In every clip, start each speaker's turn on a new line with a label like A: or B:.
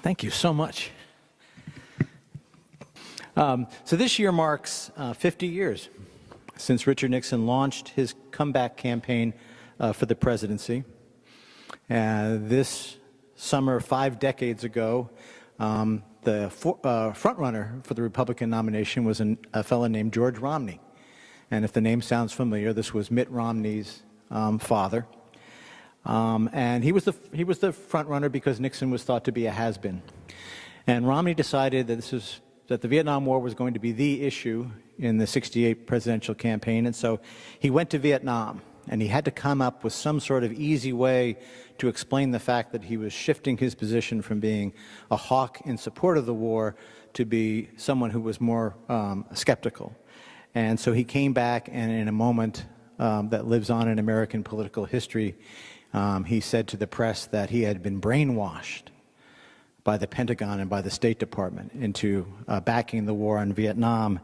A: Thank you so much. So this year marks 50 years since Richard Nixon launched his comeback campaign for the presidency. This summer, 5 decades ago, the frontrunner for the Republican nomination was a fellow named George Romney. And if the name sounds familiar, this was Mitt Romney's father. And he was the frontrunner because Nixon was thought to be a has-been. And Romney decided that the Vietnam War was going to be the issue in the '68 presidential campaign, and so he went to Vietnam, and he had to come up with some sort of easy way to explain the fact that he was shifting his position from being a hawk in support of the war to be someone who was more skeptical. And so he came back, and in a moment that lives on in American political history, he said to the press that he had been brainwashed by the Pentagon and by the State Department into backing the war in Vietnam,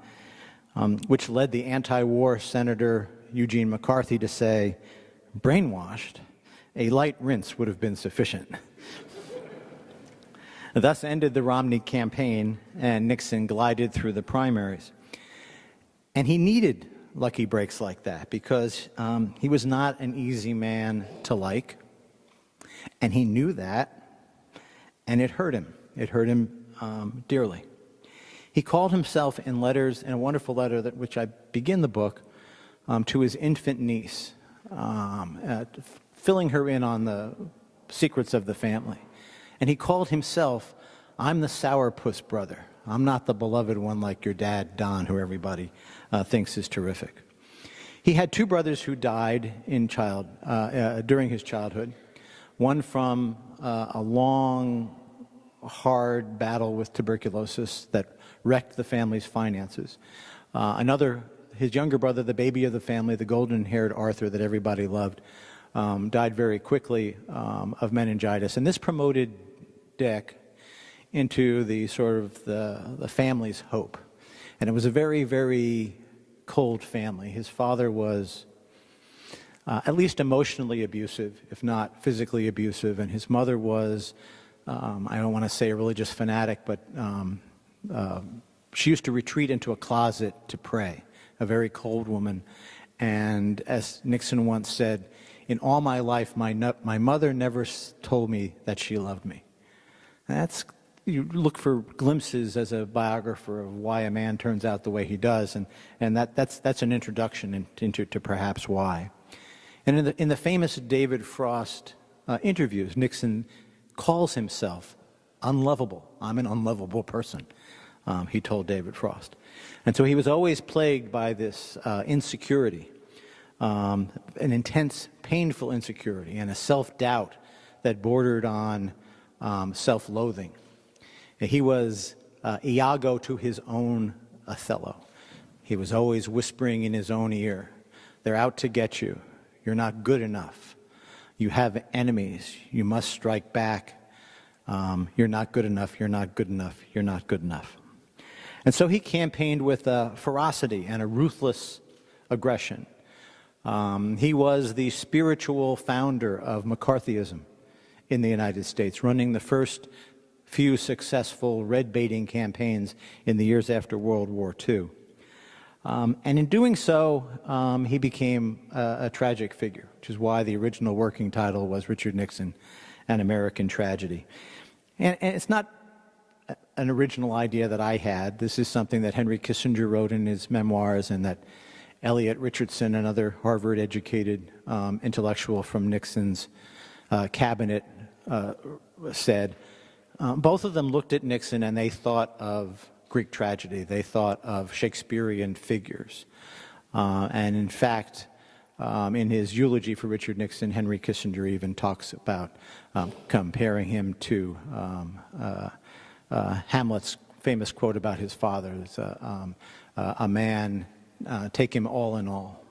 A: which led the anti-war Senator Eugene McCarthy to say, "Brainwashed? A light rinse would have been sufficient." Thus ended the Romney campaign, and Nixon glided through the primaries. And he needed lucky breaks like that because he was not an easy man to like, and he knew that. And it hurt him. It hurt him dearly. He called himself in letters, in a wonderful letter which I begin the book, to his infant niece, filling her in on the secrets of the family. And he called himself, "I'm the sourpuss brother. I'm not the beloved one like your dad, Don, who everybody thinks is terrific." He had 2 brothers who died during his childhood. One from a long, hard battle with tuberculosis that wrecked the family's finances. Another, his younger brother, the baby of the family, the golden-haired Arthur that everybody loved, died very quickly of meningitis. And this promoted Dick into the sort of the family's hope. And it was a very, very cold family. His father was at least emotionally abusive, if not physically abusive, and his mother was, I don't want to say a religious fanatic, but she used to retreat into a closet to pray, a very cold woman. And as Nixon once said, "In all my life, my mother never told me that she loved me." You look for glimpses as a biographer of why a man turns out the way he does, and that's an introduction into perhaps why. And in the famous David Frost interviews, Nixon calls himself unlovable. "I'm an unlovable person," he told David Frost. And so he was always plagued by this insecurity, an intense, painful insecurity, and a self-doubt that bordered on self-loathing. He was Iago to his own Othello. He was always whispering in his own ear, "They're out to get you. You're not good enough. You have enemies. You must strike back. You're not good enough. You're not good enough. You're not good enough." And so he campaigned with ferocity and a ruthless aggression. He was the spiritual founder of McCarthyism in the United States, running the first few successful red-baiting campaigns in the years after World War II. And in doing so, he became a tragic figure, which is why the original working title was Richard Nixon, An American Tragedy. And it's not an original idea that I had. This is something that Henry Kissinger wrote in his memoirs and that Elliot Richardson, another Harvard-educated intellectual from Nixon's cabinet, said. Both of them looked at Nixon and they thought of Greek tragedy. They thought of Shakespearean figures. And in fact, in his eulogy for Richard Nixon, Henry Kissinger even talks about comparing him to Hamlet's famous quote about his father. It's a man, take him all in all.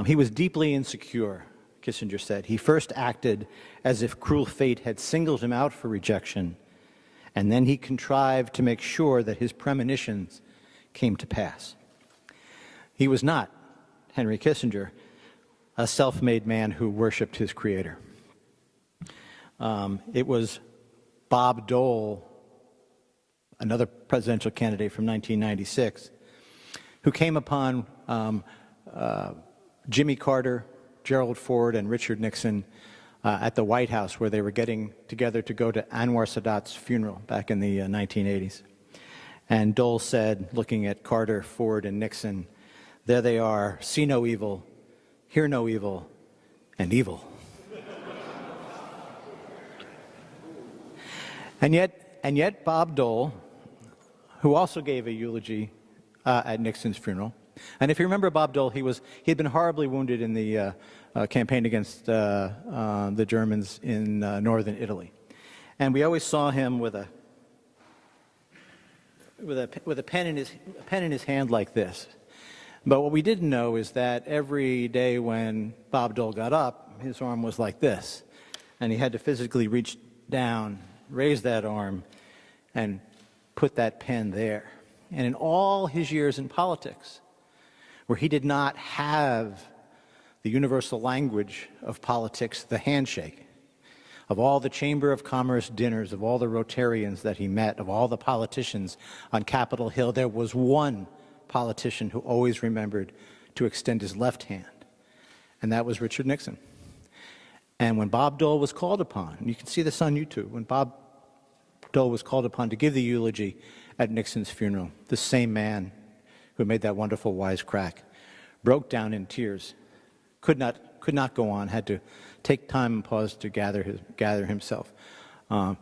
A: He was deeply insecure, Kissinger said. He first acted as if cruel fate had singled him out for rejection, and then he contrived to make sure that his premonitions came to pass. He was not, Henry Kissinger, a self-made man who worshipped his creator. It was Bob Dole, another presidential candidate from 1996, who came upon Jimmy Carter, Gerald Ford, and Richard Nixon at the White House, where they were getting together to go to Anwar Sadat's funeral back in the 1980s. And Dole said, looking at Carter, Ford, and Nixon, "There they are, see no evil, hear no evil, and evil." And yet Bob Dole, who also gave a eulogy at Nixon's funeral, and if you remember Bob Dole, he had been horribly wounded in the campaign against the Germans in northern Italy, and we always saw him with a pen in his hand like this. But what we didn't know is that every day when Bob Dole got up, his arm was like this, and he had to physically reach down, raise that arm, and put that pen there. And in all his years in politics, where he did not have the universal language of politics, the handshake, of all the Chamber of Commerce dinners, of all the Rotarians that he met, of all the politicians on Capitol Hill, there was one politician who always remembered to extend his left hand, and that was Richard Nixon. And when Bob Dole was called upon, and you can see this on YouTube, when Bob Dole was called upon to give the eulogy at Nixon's funeral, the same man who made that wonderful wisecrack broke down in tears, could not go on, had to take time and pause to gather himself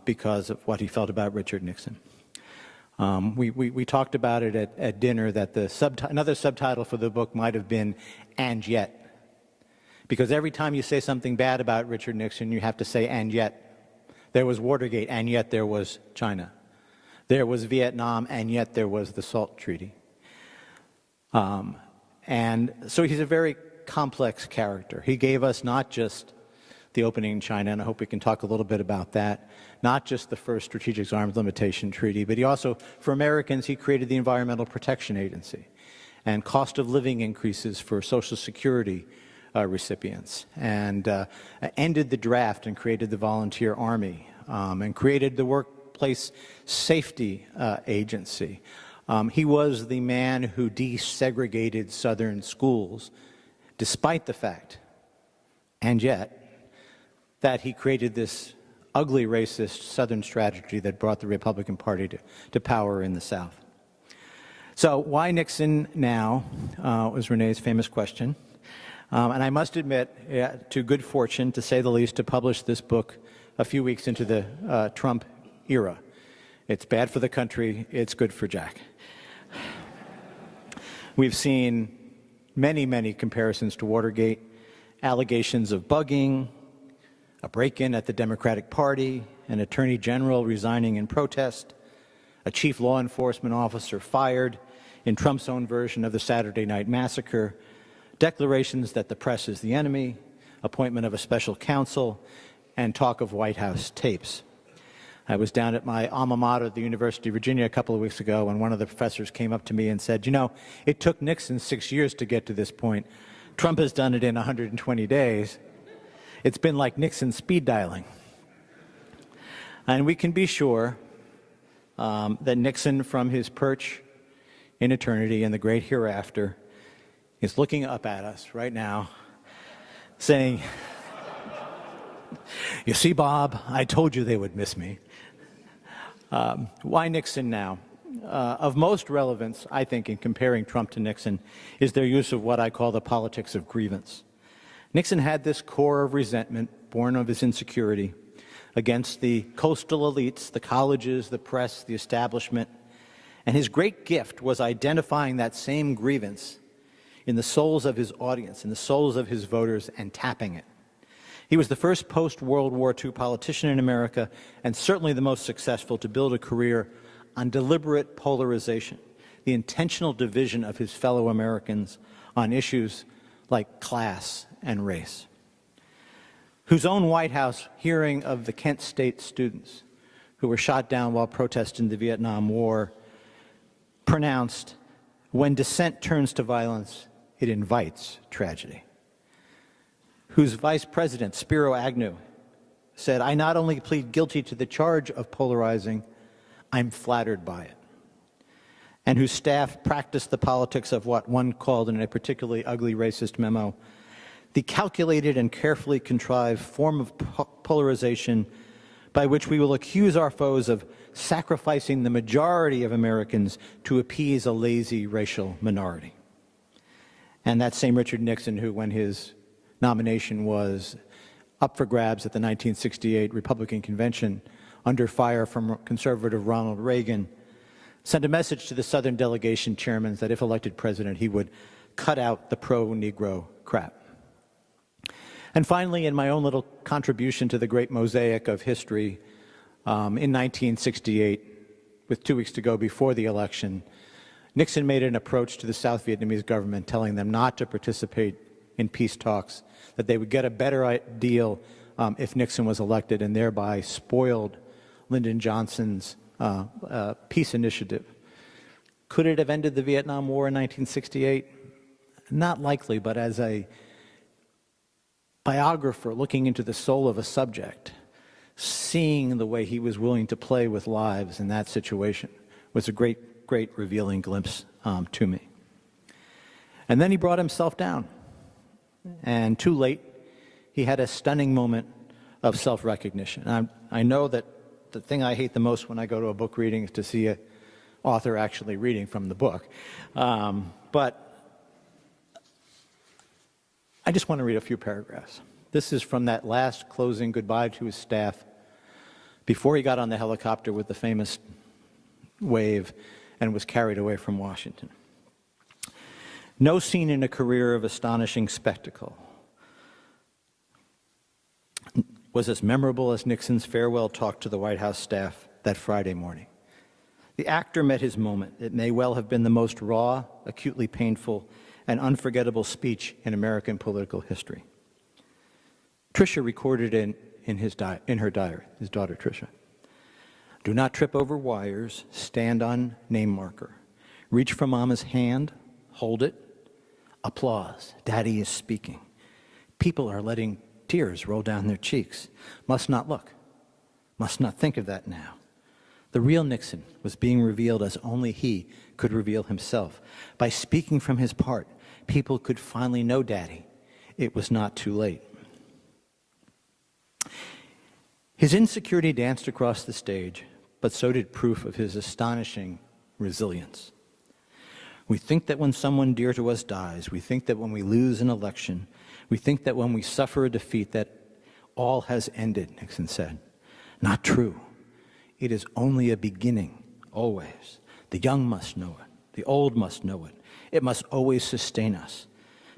A: because of what he felt about Richard Nixon. We talked about it at dinner that another subtitle for the book might have been "And Yet," because every time you say something bad about Richard Nixon, you have to say "and yet." There was Watergate, and yet there was China. There was Vietnam, and yet there was the SALT Treaty. And so he's a very complex character. He gave us not just the opening in China, and I hope we can talk a little bit about that, not just the first Strategic Arms Limitation Treaty, but he also, for Americans, he created the Environmental Protection Agency and cost of living increases for Social Security recipients, and ended the draft and created the Volunteer Army, and created the Workplace Safety Agency. He was the man who desegregated Southern schools, despite the fact, and yet, that he created this ugly racist Southern strategy that brought the Republican Party to power in the South. So why Nixon now was Renee's famous question. And I must admit, to good fortune, to say the least, to publish this book a few weeks into the Trump era. It's bad for the country, it's good for Jack. We've seen many, many comparisons to Watergate, allegations of bugging, a break-in at the Democratic Party, an attorney general resigning in protest, a chief law enforcement officer fired in Trump's own version of the Saturday Night Massacre, declarations that the press is the enemy, appointment of a special counsel, and talk of White House tapes. I was down at my alma mater at the University of Virginia a couple of weeks ago, and one of the professors came up to me and said, "You know, it took Nixon 6 years to get to this point. Trump has done it in 120 days. It's been like Nixon speed dialing." And we can be sure that Nixon, from his perch in eternity and the great hereafter, is looking up at us right now, saying, "You see, Bob, I told you they would miss me." Why Nixon now? Of most relevance, I think, in comparing Trump to Nixon, is their use of what I call the politics of grievance. Nixon had this core of resentment, born of his insecurity, against the coastal elites, the colleges, the press, the establishment, and his great gift was identifying that same grievance in the souls of his audience, in the souls of his voters, and tapping it. He was the first post-World War II politician in America, and certainly the most successful to build a career on deliberate polarization, the intentional division of his fellow Americans on issues like class and race. Whose own White House hearing of the Kent State students who were shot down while protesting the Vietnam War pronounced, "When dissent turns to violence, it invites tragedy." Whose Vice President, Spiro Agnew, said, "I not only plead guilty to the charge of polarizing, I'm flattered by it," and whose staff practiced the politics of what one called in a particularly ugly racist memo, the calculated and carefully contrived form of polarization by which we will accuse our foes of sacrificing the majority of Americans to appease a lazy racial minority. And that same Richard Nixon, who, when his nomination was up for grabs at the 1968 Republican Convention, under fire from conservative Ronald Reagan, sent a message to the Southern delegation chairmen that if elected president, he would cut out the pro-Negro crap. And finally, in my own little contribution to the great mosaic of history, in 1968, with 2 weeks to go before the election, Nixon made an approach to the South Vietnamese government telling them not to participate in peace talks, that they would get a better deal if Nixon was elected, and thereby spoiled Lyndon Johnson's peace initiative. Could it have ended the Vietnam War in 1968? Not likely, but as a biographer looking into the soul of a subject, seeing the way he was willing to play with lives in that situation was a great, great revealing glimpse to me. And then he brought himself down. And too late, he had a stunning moment of self-recognition. I know that the thing I hate the most when I go to a book reading is to see an author actually reading from the book. But I just want to read a few paragraphs. This is from that last closing goodbye to his staff before he got on the helicopter with the famous wave and was carried away from Washington. No scene in a career of astonishing spectacle was as memorable as Nixon's farewell talk to the White House staff that Friday morning. The actor met his moment. It may well have been the most raw, acutely painful, and unforgettable speech in American political history. Tricia recorded in her diary, his daughter Tricia. "Do not trip over wires, stand on name marker. Reach for Mama's hand, hold it. Applause, Daddy is speaking. People are letting tears roll down their cheeks. Must not look, must not think of that now. The real Nixon was being revealed as only he could reveal himself. By speaking from his part, people could finally know Daddy. It was not too late." His insecurity danced across the stage, but so did proof of his astonishing resilience. We think that when someone dear to us dies, we think that when we lose an election, we think that when we suffer a defeat that all has ended, Nixon said. Not true. It is only a beginning, always. The young must know it. The old must know it. It must always sustain us,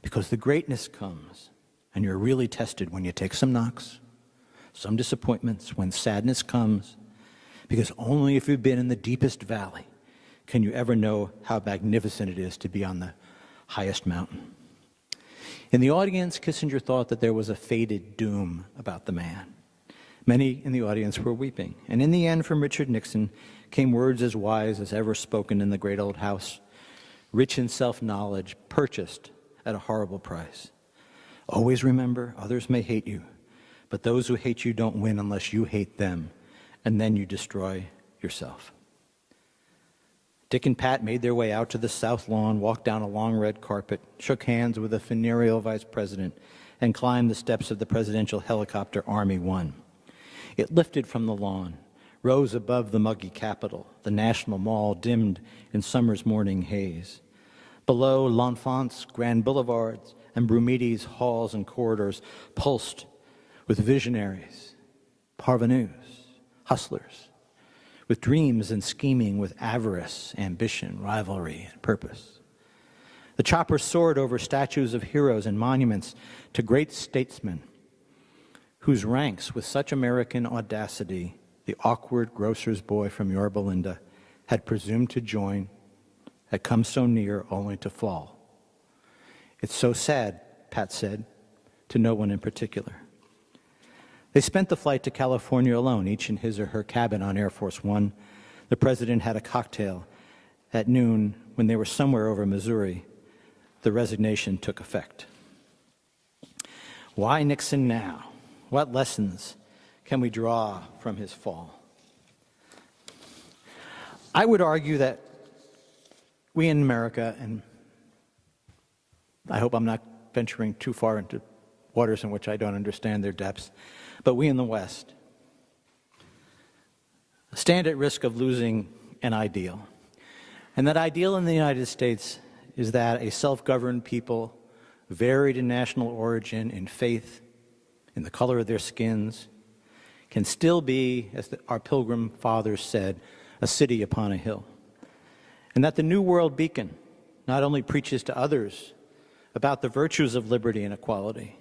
A: because the greatness comes, and you're really tested when you take some knocks, some disappointments, when sadness comes, because only if you've been in the deepest valley can you ever know how magnificent it is to be on the highest mountain. In the audience, Kissinger thought that there was a fated doom about the man. Many in the audience were weeping. And in the end, from Richard Nixon came words as wise as ever spoken in the great old house, rich in self-knowledge, purchased at a horrible price. Always remember, others may hate you, but those who hate you don't win unless you hate them, and then you destroy yourself. Dick and Pat made their way out to the South Lawn, walked down a long red carpet, shook hands with a funereal vice president, and climbed the steps of the presidential helicopter Army One. It lifted from the lawn, rose above the muggy Capitol, the National Mall dimmed in summer's morning haze. Below, L'Enfant's grand boulevards and Brumidi's halls and corridors pulsed with visionaries, parvenus, hustlers, with dreams and scheming, with avarice, ambition, rivalry, and purpose. The chopper soared over statues of heroes and monuments to great statesmen whose ranks, with such American audacity, the awkward grocer's boy from Yorba Linda had presumed to join, had come so near only to fall. It's so sad, Pat said, to no one in particular. They spent the flight to California alone, each in his or her cabin on Air Force One. The president had a cocktail. At noon, when they were somewhere over Missouri, the resignation took effect. Why Nixon now? What lessons can we draw from his fall? I would argue that we in America, and I hope I'm not venturing too far into waters in which I don't understand their depths, but we in the West stand at risk of losing an ideal. And that ideal in the United States is that a self-governed people, varied in national origin, in faith, in the color of their skins, can still be, as our Pilgrim fathers said, a city upon a hill. And that the New World Beacon not only preaches to others about the virtues of liberty and equality,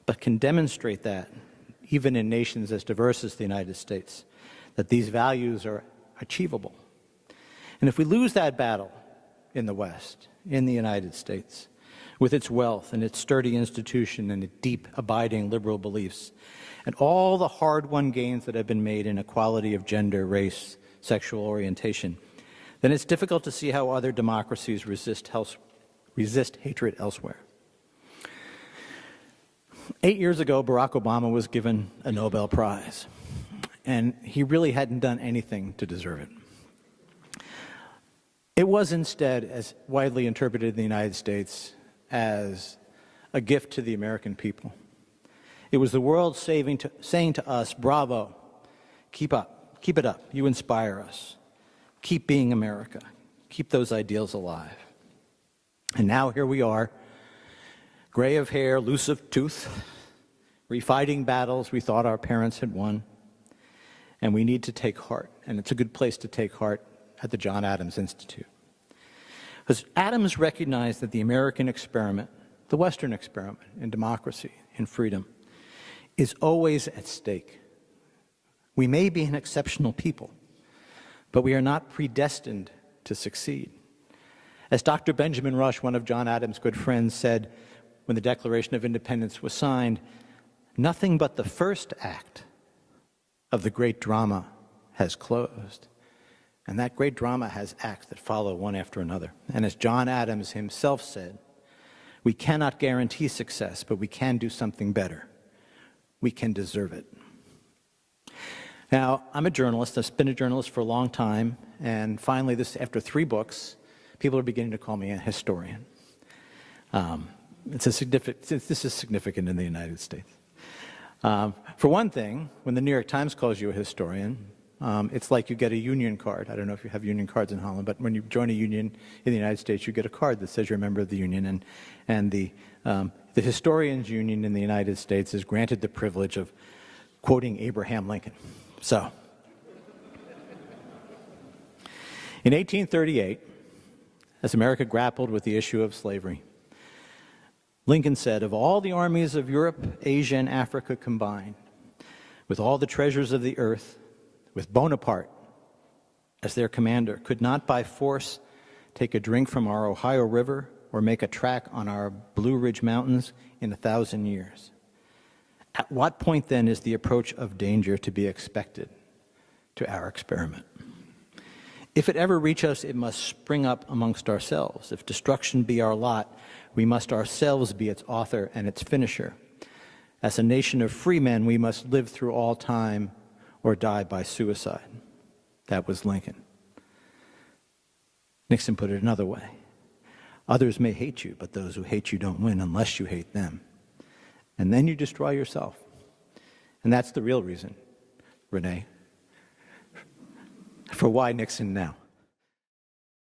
A: but can demonstrate that, even in nations as diverse as the United States, that these values are achievable. And if we lose that battle in the West, in the United States, with its wealth and its sturdy institution and its deep, abiding liberal beliefs, and all the hard-won gains that have been made in equality of gender, race, sexual orientation, then it's difficult to see how other democracies resist hatred elsewhere. 8 years ago, Barack Obama was given a Nobel Prize, and he really hadn't done anything to deserve it. It was instead, as widely interpreted in the United States, as a gift to the American people. It was the world saying to us, bravo, keep it up, you inspire us. Keep being America, keep those ideals alive. And now here we are, gray of hair, loose of tooth, refighting battles we thought our parents had won. And we need to take heart, and it's a good place to take heart at the John Adams Institute. Because Adams recognized that the American experiment, the Western experiment in democracy, in freedom, is always at stake. We may be an exceptional people, but we are not predestined to succeed. As Dr. Benjamin Rush, one of John Adams' good friends, said when the Declaration of Independence was signed, nothing but the first act of the great drama has closed. And that great drama has acts that follow one after another. And as John Adams himself said, we cannot guarantee success, but we can do something better. We can deserve it. Now, I'm a journalist. I've been a journalist for a long time. And finally, after 3 books, people are beginning to call me a historian. This is significant in the United States. For one thing, when the New York Times calls you a historian, it's like you get a union card. I don't know if you have union cards in Holland, but when you join a union in the United States, you get a card that says you're a member of the union. And the Historians Union in the United States is granted the privilege of quoting Abraham Lincoln. So, in 1838, as America grappled with the issue of slavery, Lincoln said, of all the armies of Europe, Asia, and Africa combined, with all the treasures of the earth, with Bonaparte as their commander, could not by force take a drink from our Ohio River or make a track on our Blue Ridge Mountains in 1,000 years. At what point then is the approach of danger to be expected to our experiment? If it ever reach us, it must spring up amongst ourselves. If destruction be our lot, we must ourselves be its author and its finisher. As a nation of free men, we must live through all time or die by suicide. That was Lincoln. Nixon put it another way. Others may hate you, but those who hate you don't win unless you hate them. And then you destroy yourself. And that's the real reason, Renee, for why Nixon now.